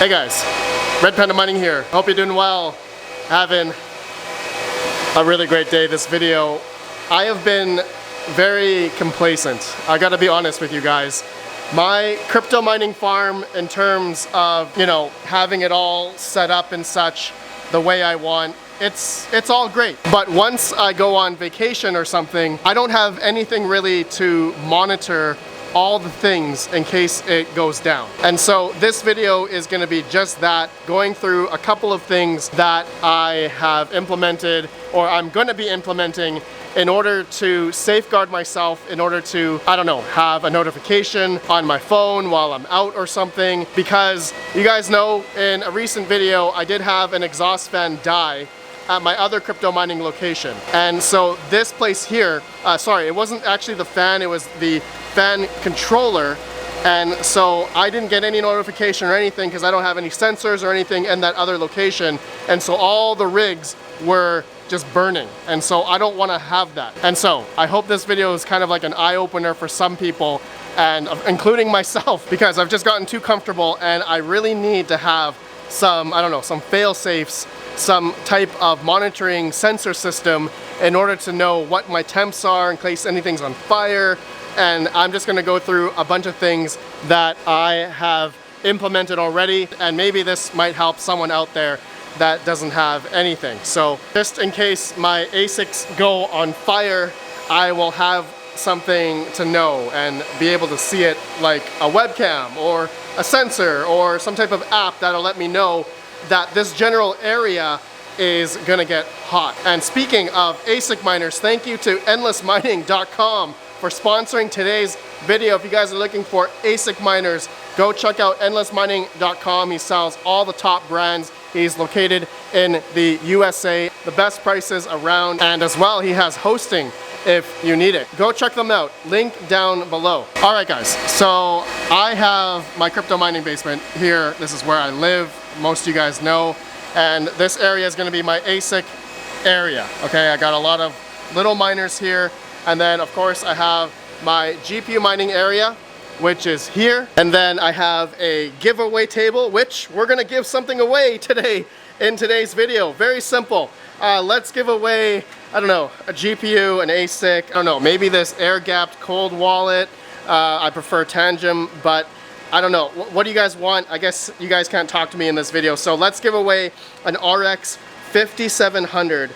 Hey guys, RedPandaMining here. Hope you're doing well. Having a really great day. This video, I have been very complacent. I gotta be honest with you guys. My crypto mining farm, in terms of, having it all set up and such the way I want, it's all great. But once I go on vacation or something, I don't have anything really to monitor all the things in case it goes down. And so this video is going to be just that, going through a couple of things that I have implemented or I'm going to be implementing in order to safeguard myself, in order to, have a notification on my phone while I'm out or something. Because you guys know, in a recent video, I did have an exhaust fan die at my other crypto mining location. And so this place here, sorry, it wasn't actually the fan, it was the fan controller. And so I didn't get any notification or anything because I don't have any sensors or anything in that other location. And so all the rigs were just burning. And so I don't want to have that. And so I hope this video is kind of like an eye-opener for some people, and including myself, because I've just gotten too comfortable and I really need to have some, some fail-safes, some type of monitoring sensor system in order to know what my temps are in case anything's on fire. And I'm just gonna go through a bunch of things that I have implemented already, and maybe this might help someone out there that doesn't have anything. So just in case my ASICs go on fire, I will have something to know and be able to see it, like a webcam or a sensor or some type of app that'll let me know that this general area is gonna get hot. And speaking of ASIC miners, thank you to endlessmining.com for sponsoring today's video. If you guys are looking for ASIC miners, go check out endlessmining.com. He sells all the top brands. He's located in the USA, the best prices around, and as well he has hosting if you need it. Go check them out, link down below. All right guys, so I have my crypto mining basement here. This is where I live, most of you guys know, and this area is gonna be my ASIC area. Okay, I got a lot of little miners here, and then of course I have my GPU mining area, which is here. And then I have a giveaway table, which we're gonna give something away today in today's video. Very simple. Let's give away, a GPU, an ASIC, maybe this air-gapped cold wallet. I prefer Tangem, but I don't know. What do you guys want? I guess you guys can't talk to me in this video. So let's give away an RX 5700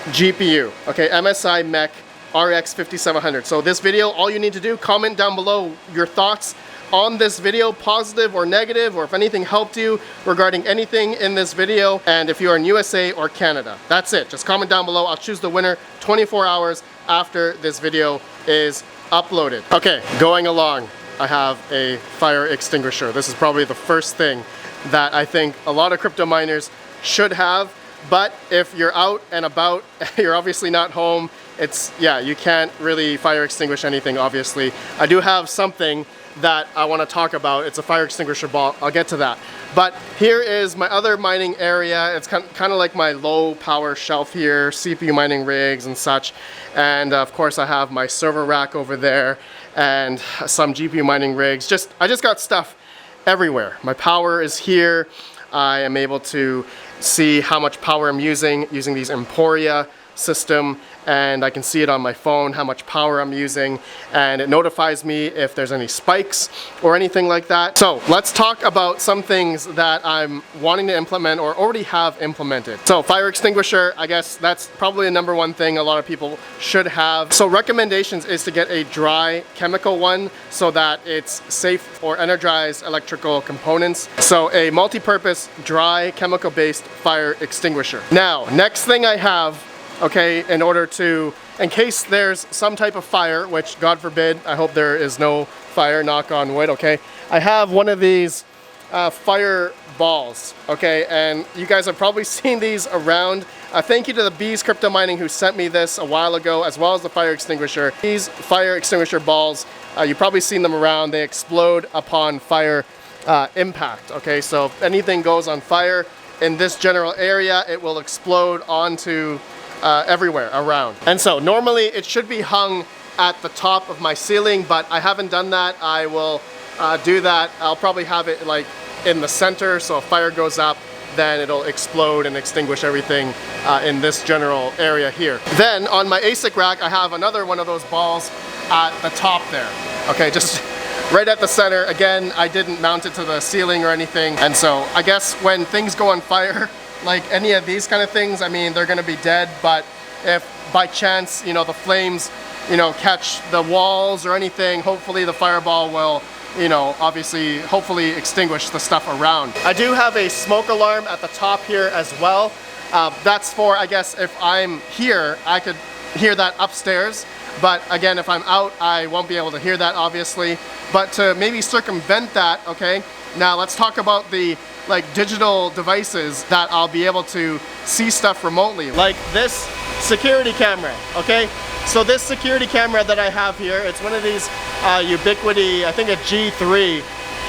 GPU, okay, MSI Mech RX 5700. So this video, all you need to do, comment down below your thoughts on this video, positive or negative, or if anything helped you regarding anything in this video, and if you are in USA or Canada. That's it. Just comment down below. I'll choose the winner 24 hours after this video is uploaded. Okay, going along, I have a fire extinguisher. This is probably the first thing that I think a lot of crypto miners should have. But if you're out and about, you're obviously not home, you can't really fire extinguish anything, obviously. I do have something that I want to talk about. It's a fire extinguisher ball. I'll get to that. But here is my other mining area. It's kind of like my low power shelf here, CPU mining rigs and such. And of course I have my server rack over there and some GPU mining rigs. I just got stuff everywhere. My power is here. I am able to see how much power I'm using these Emporia system, and I can see it on my phone how much power I'm using, and it notifies me if there's any spikes or anything like that. So let's talk about some things that I'm wanting to implement or already have implemented. So fire extinguisher, I guess that's probably the number one thing a lot of people should have. So recommendations is to get a dry chemical one so that it's safe for energized electrical components. So a multi-purpose dry chemical based fire extinguisher. Now, next thing I have, okay, in case there's some type of fire, which God forbid, I hope there is no fire, knock on wood, okay? I have one of these fire balls, okay? And you guys have probably seen these around. Thank you to the Bees Crypto Mining who sent me this a while ago, as well as the fire extinguisher. These fire extinguisher balls, you've probably seen them around. They explode upon fire impact, okay? So if anything goes on fire in this general area, it will explode onto everywhere around. And so normally it should be hung at the top of my ceiling, but I haven't done that. I will do that. I'll probably have it like in the center, so if fire goes up, then it'll explode and extinguish everything in this general area here. Then on my ASIC rack, I have another one of those balls at the top there. Okay, just right at the center. Again, I didn't mount it to the ceiling or anything. And so I guess when things go on fire, like any of these kind of things, I mean, they're gonna be dead, but if by chance, you know, the flames, you know, catch the walls or anything, hopefully the fireball will, you know, obviously, hopefully extinguish the stuff around. I do have a smoke alarm at the top here as well. That's for, I guess, if I'm here, I could hear that upstairs. But again, if I'm out, I won't be able to hear that, obviously. But to maybe circumvent that, okay, now let's talk about the like digital devices that I'll be able to see stuff remotely. Like this security camera, okay? So this security camera that I have here, it's one of these Ubiquiti, I think a G3,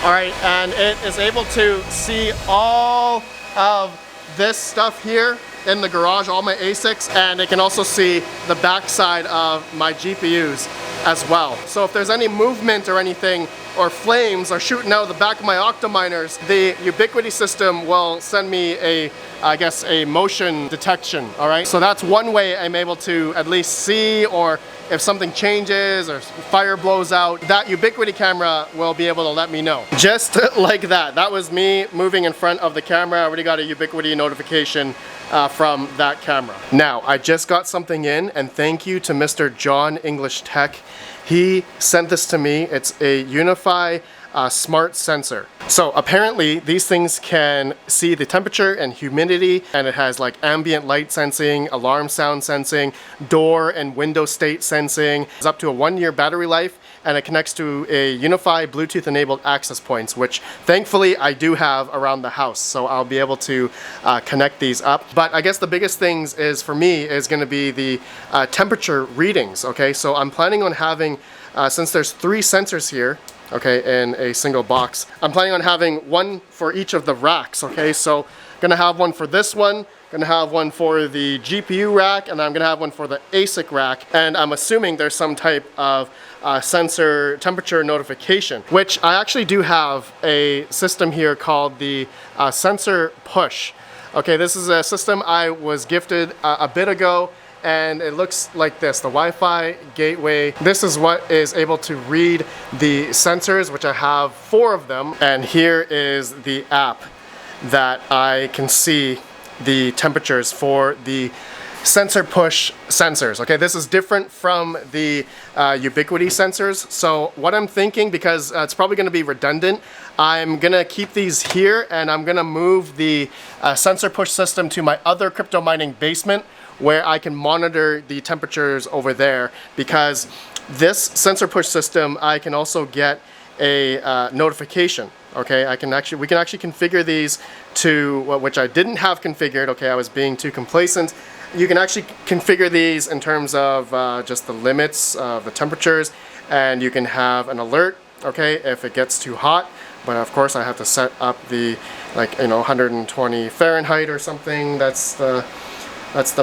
all right, and it is able to see all of this stuff here in the garage, all my ASICs, and it can also see the backside of my GPUs as well. So if there's any movement or anything, or flames are shooting out of the back of my Octominers, the Ubiquiti system will send me a, I guess, a motion detection, all right? So that's one way I'm able to at least see, or if something changes or fire blows out, that Ubiquiti camera will be able to let me know. Just like that. That was me moving in front of the camera. I already got a Ubiquiti notification from that camera. Now, I just got something in, and thank you to Mr. John English Tech. He sent this to me. It's a Unify smart sensor. So apparently these things can see the temperature and humidity, and it has like ambient light sensing, alarm sound sensing, door and window state sensing. It's up to a 1-year battery life, and it connects to a Unify Bluetooth enabled access points, which thankfully I do have around the house, so I'll be able to connect these up. But I guess the biggest things is for me is going to be the temperature readings. Okay, so I'm planning on having, since there's 3 sensors here, okay, in a single box, I'm planning on having one for each of the racks. Okay, so gonna have one for this one, gonna have one for the GPU rack, and I'm gonna have one for the ASIC rack, and I'm assuming there's some type of sensor temperature notification, which I actually do have a system here called the Sensor Push. Okay, this is a system I was gifted a bit ago, and it looks like this, the Wi-Fi gateway. This is what is able to read the sensors, which I have 4 of them, and here is the app that I can see the temperatures for the Sensor Push sensors. Okay, this is different from the Ubiquiti sensors. So what I'm thinking, because it's probably going to be redundant, I'm going to keep these here, and I'm going to move the Sensor Push system to my other crypto mining basement, where I can monitor the temperatures over there, because this Sensor Push system, I can also get a notification. Okay, we can actually configure these to, which I didn't have configured. Okay, I was being too complacent. You can actually configure these in terms of just the limits of the temperatures, and you can have an alert, okay, if it gets too hot. But of course I have to set up the, like, you know, 120 Fahrenheit or something. That's the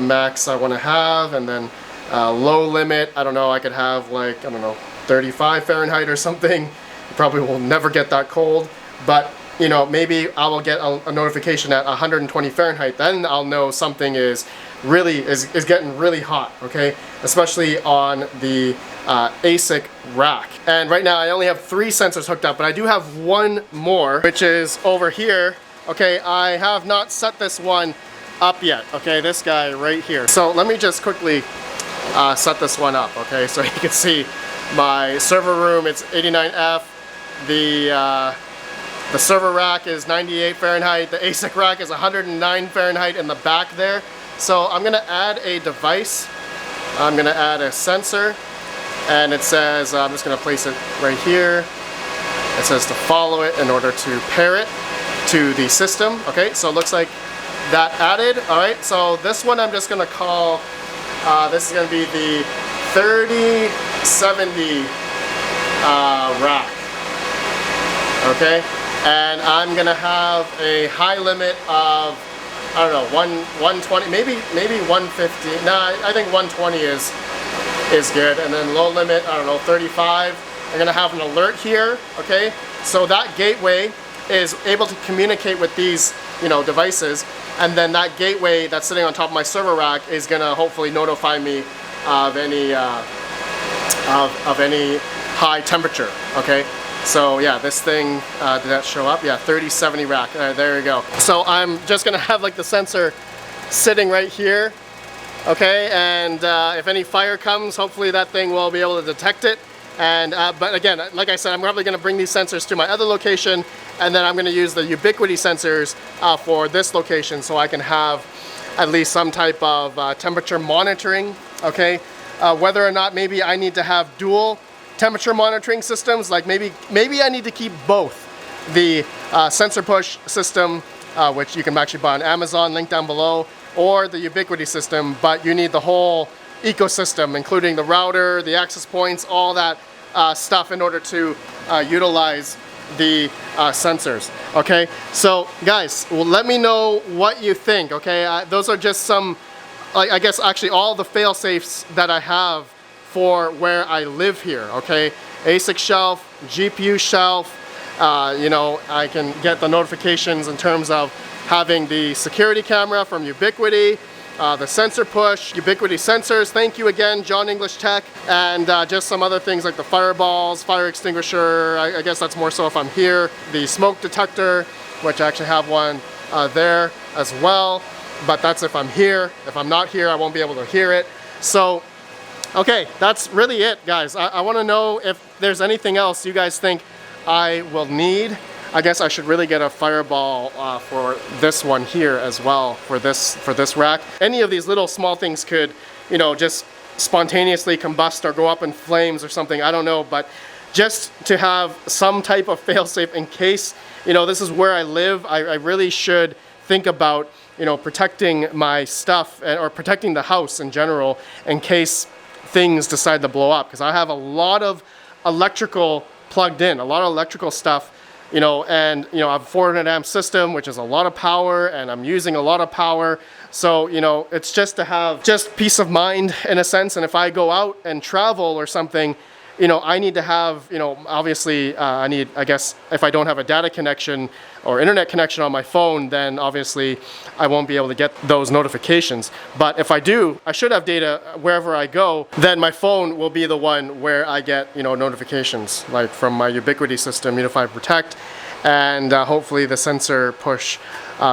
max I want to have. And then low limit, I don't know, I could have like, I don't know, 35 Fahrenheit or something. You probably will never get that cold, but you know, maybe I will get a notification at 120 Fahrenheit. Then I'll know something is getting really hot, okay? Especially on the ASIC rack. And right now I only have 3 sensors hooked up, but I do have one more, which is over here. Okay, I have not set this one up yet. Okay, this guy right here. So let me just quickly set this one up. Okay, so you can see my server room, it's 89F. The server rack is 98 Fahrenheit. The ASIC rack is 109 Fahrenheit in the back there. So I'm gonna add a device. I'm gonna add a sensor, and it says, I'm just gonna place it right here. It says to follow it in order to pair it to the system. Okay, so it looks like that added. All right, so this one I'm just gonna call, this is gonna be the 3070 rack. Okay, and I'm gonna have a high limit of, I don't know, 120, maybe 150. Nah, I think 120 is good. And then low limit, I don't know, 35. I'm gonna have an alert here. Okay, so that gateway is able to communicate with these, devices, and then that gateway that's sitting on top of my server rack is gonna hopefully notify me of any of any high temperature. Okay, so yeah, this thing did that show up? Yeah, 3070 rack. There you go. So I'm just gonna have like the sensor sitting right here. Okay, and if any fire comes, hopefully that thing will be able to detect it. And but again, like I said, I'm probably going to bring these sensors to my other location, and then I'm going to use the Ubiquiti sensors for this location, so I can have at least some type of temperature monitoring. Okay, whether or not maybe I need to have dual temperature monitoring systems, like maybe I need to keep both the sensor push system, which you can actually buy on Amazon, link down below, or the Ubiquiti system, but you need the whole ecosystem, including the router, the access points, all that stuff in order to utilize the sensors. Okay, so guys, well, let me know what you think. Okay, those are just some, I guess actually all the fail safes that I have for where I live here. Okay, ASIC shelf, GPU shelf, I can get the notifications in terms of having the security camera from Ubiquiti, the sensor push, Ubiquiti sensors, thank you again, John English Tech, and just some other things like the fireballs, fire extinguisher, I guess that's more so if I'm here, the smoke detector, which I actually have one there as well, but that's if I'm here. If I'm not here, I won't be able to hear it. So, okay, that's really it, guys. I want to know if there's anything else you guys think I will need. I guess I should really get a fireball for this one here as well, for this rack. Any of these little small things could, just spontaneously combust or go up in flames or something, I don't know, but just to have some type of fail-safe in case, this is where I live, I really should think about, protecting my stuff or protecting the house in general in case things decide to blow up, because I have a lot of electrical plugged in, a lot of electrical stuff. And I have a 400 amp system, which is a lot of power, and I'm using a lot of power. So, it's just to have just peace of mind in a sense. And if I go out and travel or something, I need to have, obviously, I guess if I don't have a data connection or internet connection on my phone, then obviously I won't be able to get those notifications. But if I do, I should have data wherever I go, then my phone will be the one where I get, notifications, like from my Ubiquiti system, Unify Protect, and hopefully the sensor push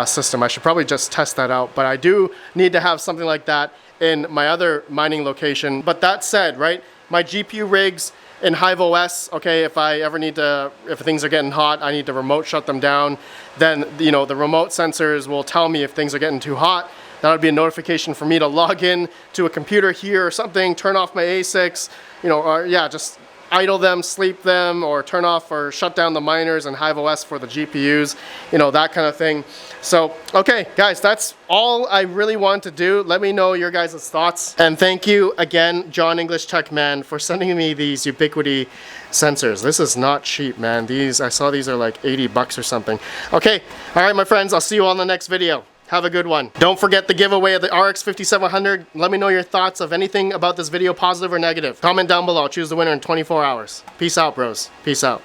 system. I should probably just test that out, but I do need to have something like that in my other mining location. But that said, right, my GPU rigs in Hive OS, okay, if I ever need to, if things are getting hot, I need to remote shut them down, then, the remote sensors will tell me if things are getting too hot. That would be a notification for me to log in to a computer here or something, turn off my ASICs, or yeah, just idle them, sleep them, or turn off or shut down the miners and Hive OS for the GPUs, that kind of thing. So, okay, guys, that's all I really want to do. Let me know your guys' thoughts. And thank you again, John English Tech Man, for sending me these Ubiquiti sensors. This is not cheap, man. I saw these are like 80 bucks or something. Okay, all right, my friends, I'll see you all in the next video. Have a good one. Don't forget the giveaway of the RX 5700. Let me know your thoughts of anything about this video, positive or negative. Comment down below. I'll choose the winner in 24 hours. Peace out, bros. Peace out.